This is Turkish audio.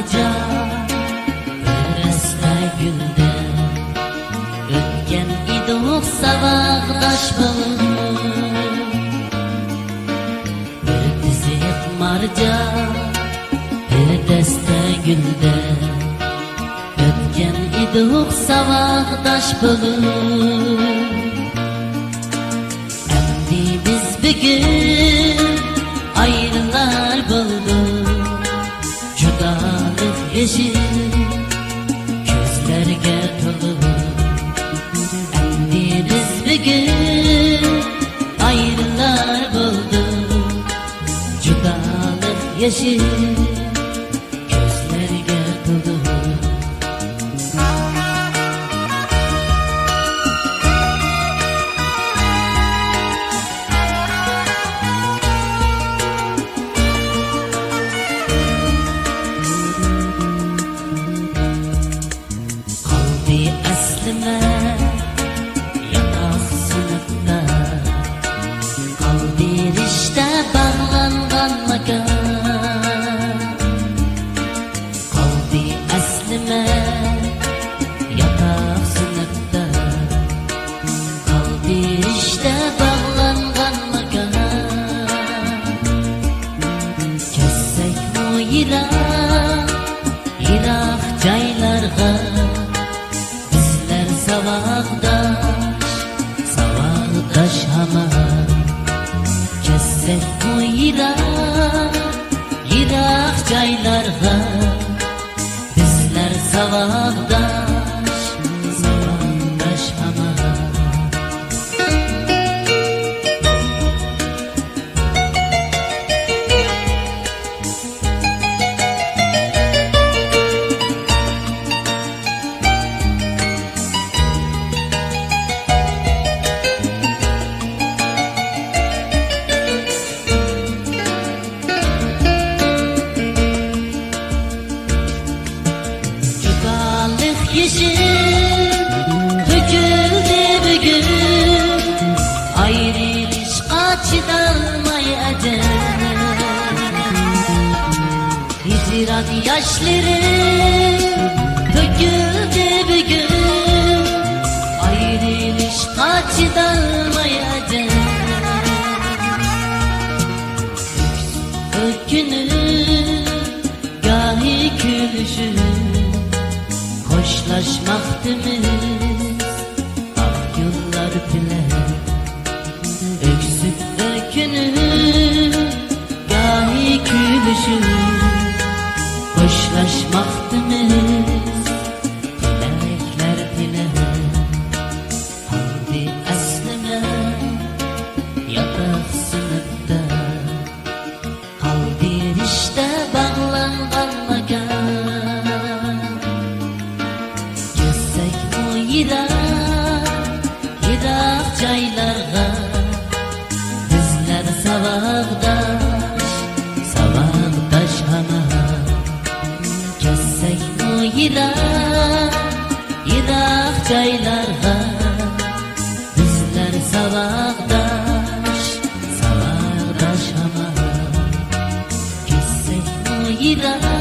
marca Öreste gülde Ötken idik sabahdaş bulup Bir dizip marca Bir deste gülde Ötken idik sabahdaş bulup Endi biz bugün ayrılar bulduk Judalık yeşil gözlerge tolup Endi biz bugün ayrılar bulduk Judalık yeşil gözlerge tolup Yatak sınıfta Kaldı rişte bağlangan makan Kaldı aslime Yatak sınıfta Kaldı rişte bağlangan makan Kessek mu yirak caylarga Savakdaş hamar Kessek bu yirak caylarga Bizler savakdaş hamar Yeşil döküldü bugün Ayrılışqa çıdamayacak Hicran yaşları döküldü bugün Ayrılışqa çıdamayacak Ökünür gahi gülüşür Hoşlaşmaktımız ah yıllar bile Öksüp ökünür gahi gülüşür Hoşlaşmaktımız dilekler bile Haldi aslına yatak sınıfta Haldi rişte bağlangan makan Yirak caylarga Bizler savakdaş hamar Kessek bu yirak caylarga Bizler savakdaş hamar Kessek bu yirak